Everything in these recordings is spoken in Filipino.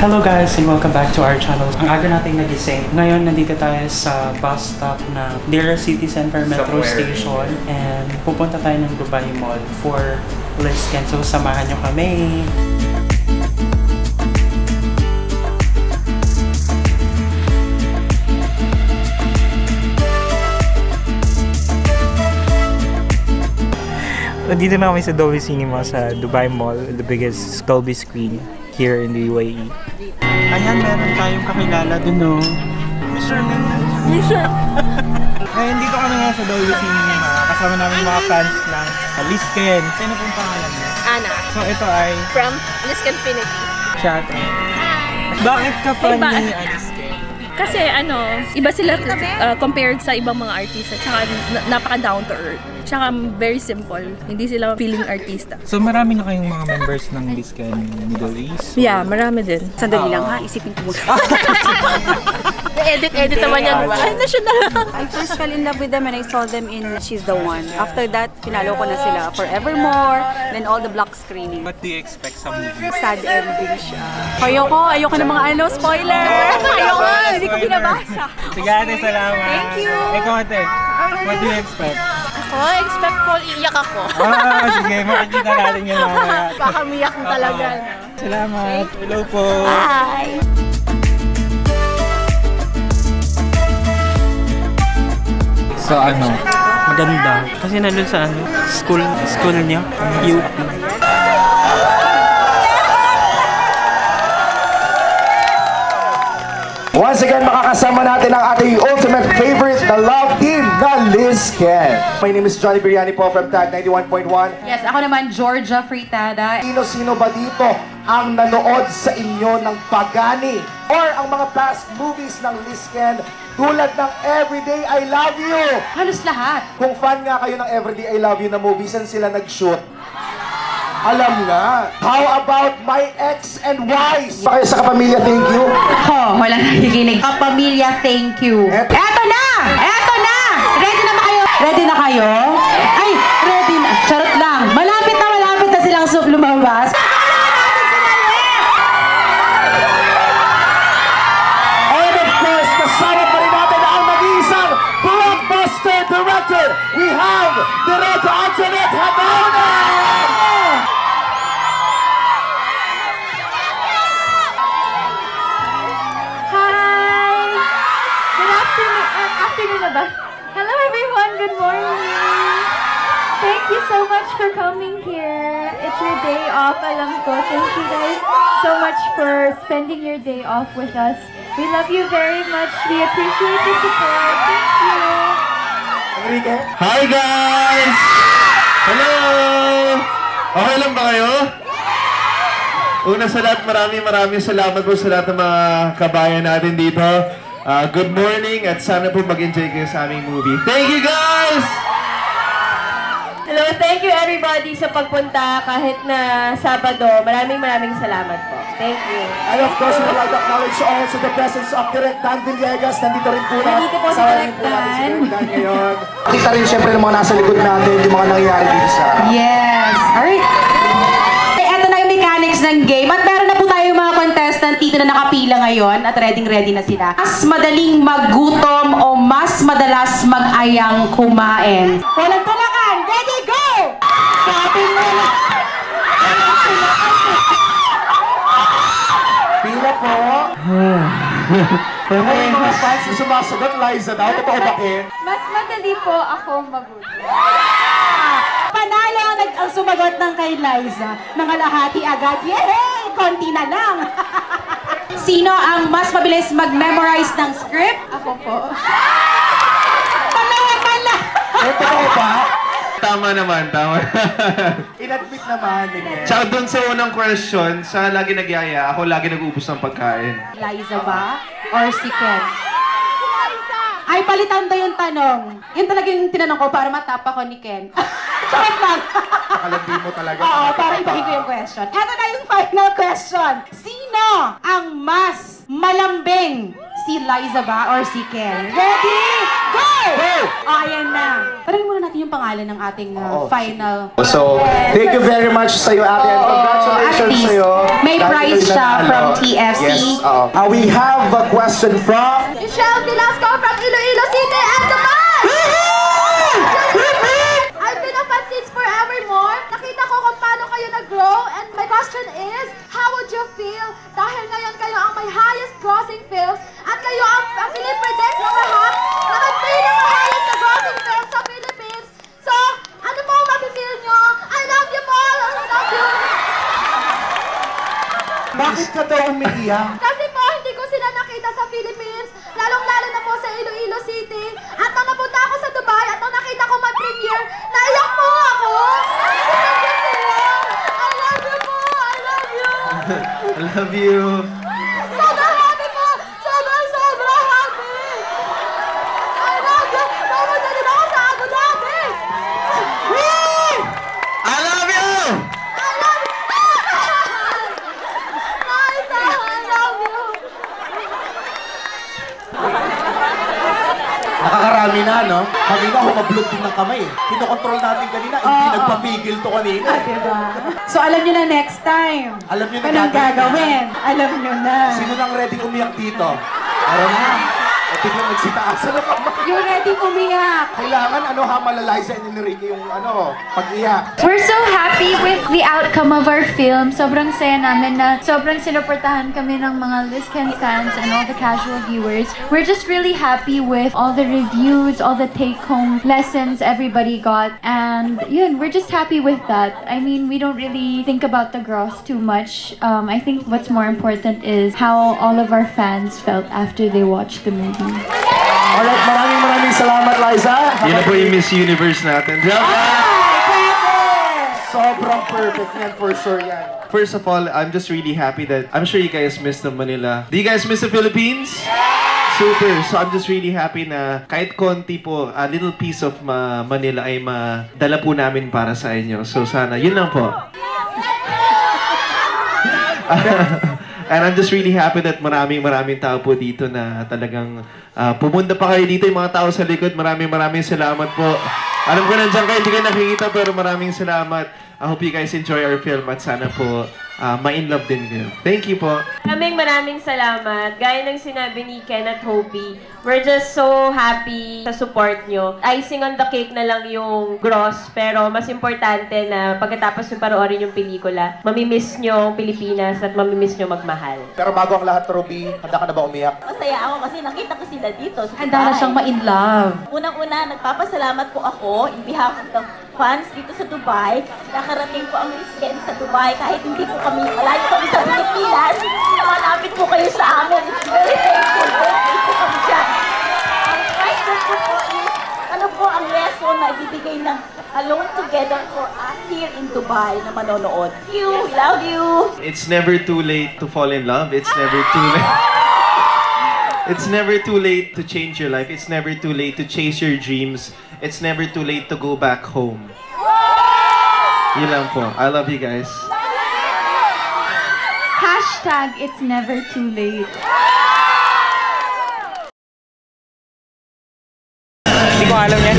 Hello guys and welcome back to our channel. Ang aga nating nagising. Ngayon nandito tayo sa bus stop na Dera City Center Metro Station and pupunta tayo ng Dubai Mall for Lisken. So samahan nyo kami. Nandito na kami sa Dolby Cinema sa Dubai Mall, the biggest Dolby screen here in the UAE. Ayan, meron tayong kakilala dun, no? Mr. Ngayon, dito kami nga sa Dolby Cinema. Kasama namin mga fans ng Lisken. Sino pong pangalan mo? Anna. So, ito ay... From Liskenfinity. Siya. Bakit ka fan ni Lisken? Kasi iba sila compared sa ibang mga artista. Tsaka napaka down to earth. Tsaka very simple. Hindi sila feeling artista. So marami na kayong mga members ng Lisken Middle East? Yeah, marami din. Sandali lang ha, isipin ko muna. Edit naman yan, diba? Ay, national. I first fell in love with them and I saw them in She's the One. After that, pinalo ko na sila Forevermore, then all the block screening. What do you expect sa movie? Sad ending siya. Ayoko ng mga spoiler! Ayoko, hindi ko binabasa. Sige ate, salamat. Thank you. Ikaw ate, what do you expect? Ako, expect ko, iiyak ako. Sige, makikita natin yun mamaya. Baka miyak na talaga. Salamat. Hello po. Bye! So maganda. Kasi nandun sa school niya, UP. Once again, makakasama natin ang ating ultimate favorite na love team na Lisken. My name is Johnny Biryani po from Tag 91.1. Yes, ako naman, Georgia Fritada. Sino-sino ba dito ang nanood sa inyo ng Pagani? Or ang mga past movies ng Lisken tulad ng Everyday I Love You? Halos lahat. Kung fan nga kayo ng Everyday I Love You na movie, saan sila nag-shoot? Alam nga. How about My Ex and Wives? Pa kayo sa Kapamilya, thank you. Wala nakikinig. Kapamilya, thank you. Eto na! Eto na! Ready na ba kayo? Ready na kayo? Ay, ready na. Charot lang. Malapit na silang lumabas. And of course, kasama pa rin natin ang nag-iisang blockbuster director. We have Director Antoinette Habana! Hello everyone, good morning. Thank you so much for coming here. It's your day off, alam ko. Thank you guys so much for spending your day off with us. We love you very much. We appreciate the support. Thank you. Enrique? Hi guys! Hello! Okay lang ba kayo? Una sa lahat, maraming salamat po sa lahat ng mga kabayan natin dito. Good morning at sana po mag-enjoy kayo sa aming movie. Thank you guys! Hello, thank you everybody sa pagpunta kahit na Sabado. Maraming salamat po. Thank you. And of course, we'd like to acknowledge also the presence of Direk Dan Villegas. Nandito rin po natin. Nandito po si Direk Dan. Ngayon. Kita rin siyempre ng mga nasa likod natin, yung mga nangyayari dito sa... Yes. Alright. Eto na yung mechanics ng game. At meron na po tayong mga contestant dito na nakapila ngayon at ready na sila. Mas madaling maggutom o mas madalas mag-ayang kumain. Walang talakan! Ready, go! Sabi mo na! Pila po. Pero yung mga fans na sumasagot, Liza daw. Totoo ba, Ken? Mas madali po ako magutom. Panalo ang sumagot ng kay Liza. Nangalahati agad. Yay! Konti na lang. Sino ang mas mabilis mag-memorize ng script? Ako po. Pala! Totoo ba? Tama naman. In-admit naman. Tsaka dun sa unang question, sa lagi nagyaya, ako lagi nag-ubos ng pagkain. Liza ba? Or si Ken? Ay, palitan daw yung tanong. Yun talaga yung tinanong ko para matapa ko ni Ken. Charot lang. Nakalandi mo talaga. Oo, para ibahin ko yung question. Eto na yung final question. Sino ang mas malambing Si Liza ba or si Ken? Ready? Go! Ayan na. Parang muna natin yung pangalan ng ating final. So, thank you very much sa'yo, ate. And congratulations sa'yo. May prize siya from TFC. Yes. We have a question from... Michelle Velasco from Iloilo City and Dubai! I've been a fan since forevermore. Nakita ko kung paano kayo nag-grow. And my question is, how would you feel dahil ngayon kayo ang may highest grossing films at kayo ang pinipredict ng lahat na nag-highest na grossing films sa Philippines. So, ano po mafe-feel nyo? I love you, Paul! I love you! Bakit ka daw umiiyak? Kasi po, hindi ko sila nakita sa Philippines, lalong-lalo na po sa Iloilo City. At nung napunta ako sa Dubai at nung nakita ko mag-premiere, naiyak po ako! Kasi nandun sila! I love you po! I love you! I love you. Sobrang happy po! Sobrang happy! I love you! Pumunta din ako sa Abu Dhabi! I love you! I love you! Nice! I love you! Nakakarami na, no? Kanina, humablog din ng kamay. Kinokontrol natin kanina, hindi nagpapigil to kanina. Diba? So alam nyo na next time. Alam nyo na Anong gagawin gagawin? Alam nyo na. Sino nang ready umiyak dito? Araw na. At biglang nagsitaasan na kamay. You're ready umiyak. Kailangan, malalay and Enrique yung, pag-iyak. We're so happy with the outcome of our film. Sobrang saya namin na sobrang sinuportahan kami ng mga Lisken fans and all the casual viewers. We're just really happy with all the reviews, all the take-home lessons everybody got. And yun, we're just happy with that. I mean, we don't really think about the gross too much. I think what's more important is how all of our fans felt after they watched the movie. Alright, maraming salamat, Liza. Yun na po yung Miss Universe natin. Sobrang perfect yan, for sure yan. First of all, I'm just really happy that I'm sure you guys miss the Manila. Do you guys miss the Philippines? Super. So I'm just really happy na kahit konti po, a little piece of Manila ay madala po namin para sa inyo. So sana, yun lang po. And I'm just really happy that maraming tao po dito na talagang pumunta pa kayo dito, yung mga tao sa likod. Maraming salamat po. Alam ko nandiyan kayo, hindi kayo nakikita, pero maraming salamat. I hope you guys enjoy our film at sana po ma-in-love din kayo. Thank you po. Maraming salamat. Gaya ng sinabi ni Ken at Hobie, we're just so happy sa support nyo. Icing on the cake na lang yung gross, pero mas importante na pagkatapos nyo panoorin yung pelikula, mamimiss nyo ang Pilipinas at mamimiss nyo magmahal. Pero bago ang lahat, Ruby, handa ka na ba umiyak? Masaya ako kasi nakita ko sila dito. Handa na siyang ma-in-love. Unang-una, nagpapasalamat po ako in behalf of the fans dito sa Dubai. Nakarating po ang Lisken sa Dubai kahit hindi po kami, malayo kami sa Pilipinas. Malapit po kayo sa amin. It's very thankful. Thankful po kami dyan. Ang question ko po is, ano po ang lesson na ibibigay ng Alone Together for us here in Dubai na manonood? Thank you. We love you. It's never too late to fall in love. It's never too late. It's never too late to change your life. It's never too late to chase your dreams. It's never too late to go back home. Yun lang po. I love you guys. Hashtag it's never too late. Hindi ko alam yan.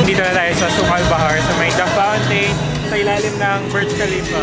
Dito na tayo sa Sumal Bahar, sa may The Fountain, sa ilalim ng Burj Khalifa.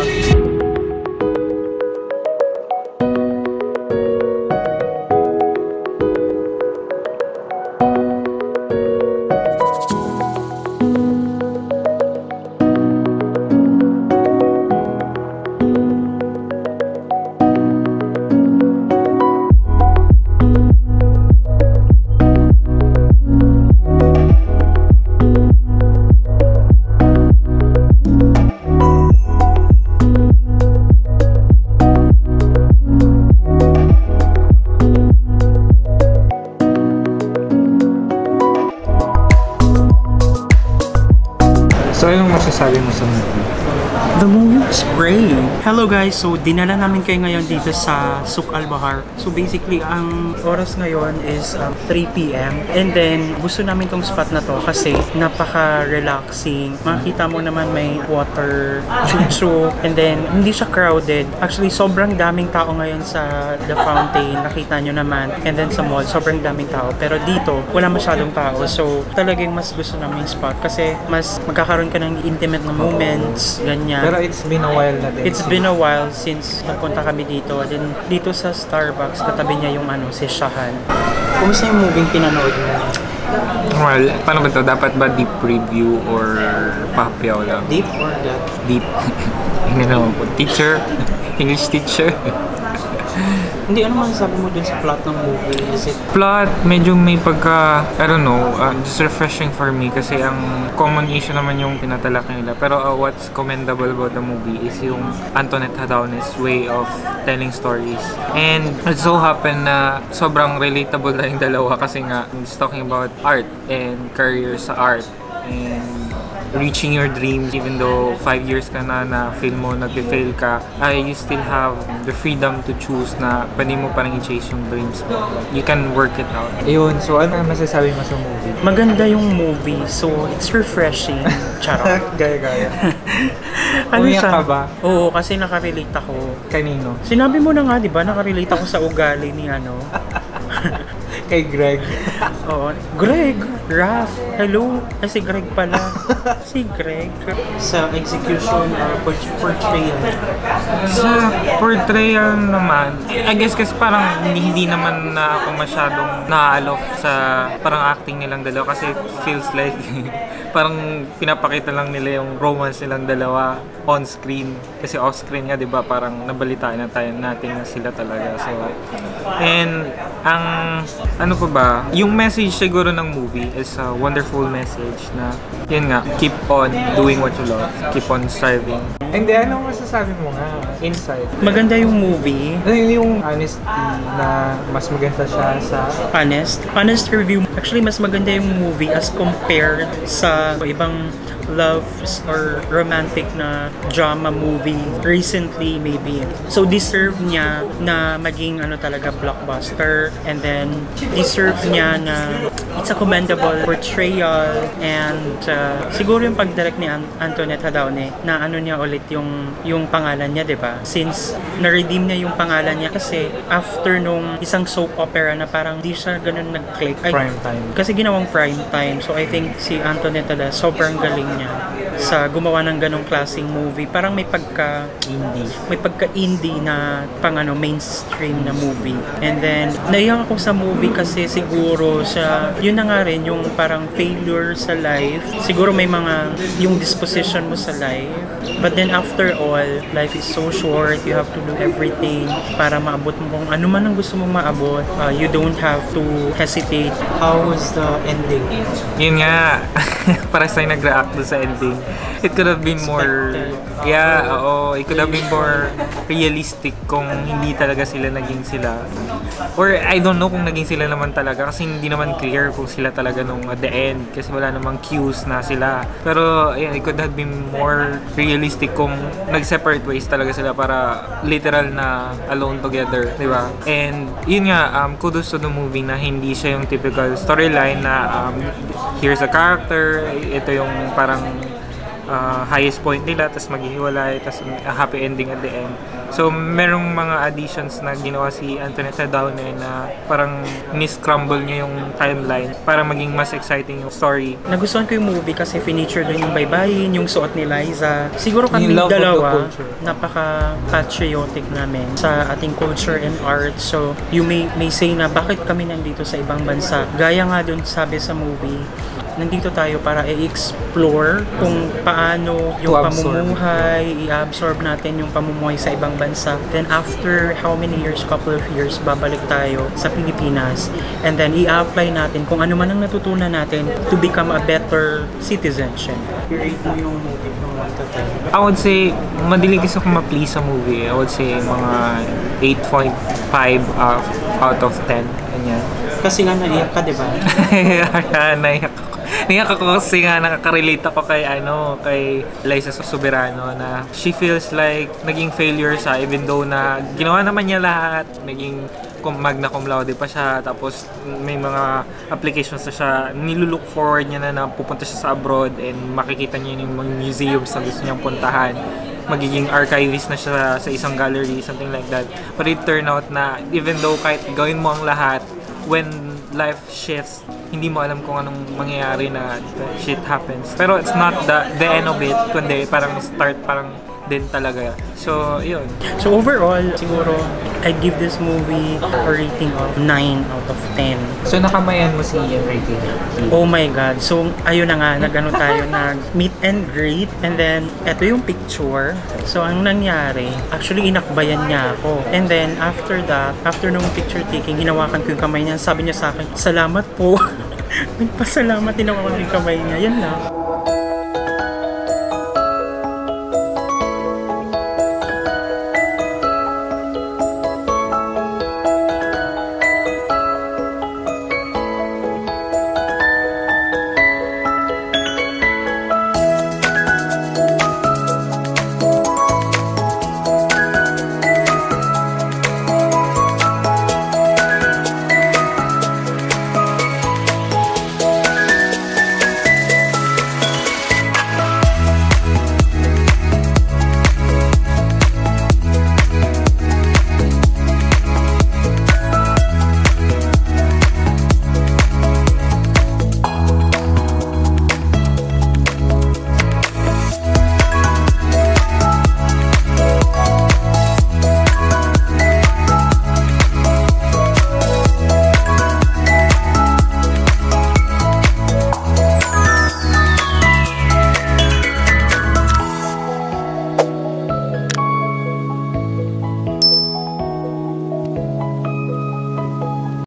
looks great. Hello guys, so dinala namin kayo ngayon dito sa Souk Al Bahar. So basically, ang oras ngayon is 3 p.m. And then, gusto namin tong spot na to kasi napaka-relaxing. Makikita mo naman may water, chuchu, and then hindi siya crowded. Actually, sobrang daming tao ngayon sa The Fountain. Nakita nyo naman. And then sa mall, sobrang daming tao. Pero dito, wala masyadong tao. So, talagang mas gusto namin yung spot kasi mas magkakaroon ka ng intimate na moments, ganyan. Pero it's been a while na din. It's been a while since napunta kami dito. Then, dito sa Starbucks, katabi niya yung si Shahan. Kumusta yung movie pinanood mo? Well, paano ba ito? Dapat ba deep review or papyaw lang? Deep or that? Deep. Hindi naman po. Teacher? English teacher? Hindi, ano masasabi mo dun sa plot ng movie? Is it... Plot, medyo may pagka, I don't know, just refreshing for me kasi ang common issue naman yung pinatalak nila. Pero what's commendable about the movie is yung Antoinette Hadaune's way of telling stories. And it so happened na sobrang relatable na yung dalawa kasi nga he's talking about art and career sa art and reaching your dreams even though 5 years ka na feel mo nag-fail ka, you still have the freedom to choose na pwede mo parang i-chase yung dreams mo. You can work it out. Yun, so ano ang masasabi mo sa movie? Maganda yung movie, so it's refreshing. Charot. Gaya-gaya. Umiyak ka ba? Oo, kasi nakarelate ako. Kanino? Sinabi mo na nga, di ba? Nakarelate ako sa ugali ni Kay Greg. Oo. Greg! Raph! Hello! Ay, si Greg pala. Si Greg. Sa execution or portrayal. Sa portrayal naman, I guess kasi parang hindi naman na ako masyadong na-alof sa parang acting nilang dalawa kasi feels like parang pinapakita lang nila yung romance nilang dalawa on screen. Kasi off screen nga, di ba, parang nabalitaan na tayo natin na sila talaga. So, and ang ano pa ba, yung message siguro ng movie is a wonderful message na yun nga, keep on doing what you love, keep on striving. Hindi, anong masasabi mo nga? Inside. Maganda yung movie. Ano yung honesty na mas maganda siya sa... Honest review. Actually, mas maganda yung movie as compared sa ibang love or romantic na drama movie recently maybe. So deserve niya na maging talaga blockbuster, and then deserve niya na it's a commendable portrayal, and siguro yung pagdirect ni Antoinette Hadaune na niya ulit yung pangalan niya, 'di ba? Since na-redeem niya yung pangalan niya kasi after nung isang soap opera na parang di siya ganun nag-click. Prime time. Kasi ginawang prime time. So I think si Antoinette Hadaune sobrang galing niya sa gumawa ng ganong klaseng movie. Parang may pagka-indie na pang mainstream na movie. And then naiyak ako sa movie kasi siguro yun na nga rin yung parang failure sa life. Siguro may yung disposition mo sa life. But then after all, life is so short. You have to do everything para maabot mo kung ano man ang gusto mong maabot. You don't have to hesitate. How was the ending? Yun nga, para sa'yo nag-react doon sa ending. It could have been more, it could have been more realistic kung hindi talaga sila naging sila. Or I don't know kung naging sila naman talaga kasi hindi naman clear kung sila talaga nung at the end kasi wala namang cues na sila. Pero it could have been more realistic kung nag-separate ways talaga sila para literal na alone together, di ba? And yun nga, kudos to the movie na hindi siya yung typical storyline na here's a character, ito yung parang highest point nila, tapos maghihiwalay, tapos happy ending at the end. So, merong mga additions na ginawa si Antoinette Hadaune na parang ni-scramble niya yung timeline para maging mas exciting yung story. Nagustuhan ko yung movie kasi feature doon yung baybayin, yung suot ni Liza. Siguro kaming dalawa, napaka-patriotic namin sa ating culture and art. So, you may say na bakit kami nandito sa ibang bansa. Gaya nga doon sabi sa movie, nandito tayo para i-explore kung paano yung pamumuhay, i-absorb natin yung pamumuhay sa ibang bansa. Then after how many years, couple of years, babalik tayo sa Pilipinas. And then i-apply natin kung ano man ang natutunan natin to become a better citizen. I-rate mo yung movie from 1 to 10. I would say, madali kasi ako ma-please sa movie. I would say mga 8.5 out of 10. Ganyan. Kasi nga naiyak ka, di ba? Naiyak ako. Naiyak ako kasi nga nakaka-relate ako kay Liza Soberano na she feels like naging failure siya even though na ginawa naman niya lahat, naging magna cum laude pa siya, tapos may mga applications na siya, nilulook forward niya na pupunta siya sa abroad and makikita niya yung mga museums na gusto niyang puntahan, magiging archivist na siya sa isang gallery, something like that. But it turned out na even though kahit gawin mo ang lahat, when life shifts, hindi mo alam kung anong mangyayari na shit happens. Pero it's not the end of it, kundi parang start, parang din talaga. So, yun. So overall, siguro, I'd give this movie a rating of 9 out of 10. So nakamayan mo si rating? Oh my God. So, ayun na nga, nag-ano tayo, nag-meet and greet. And then, eto yung picture. So, ang nangyari, actually, inakbayan niya ako. And then, after that, after nung picture taking, hinawakan ko yung kamay niya. Sabi niya sa akin, salamat po. Nagpasalamat, hinawakan ko yung kamay niya. Yan lang.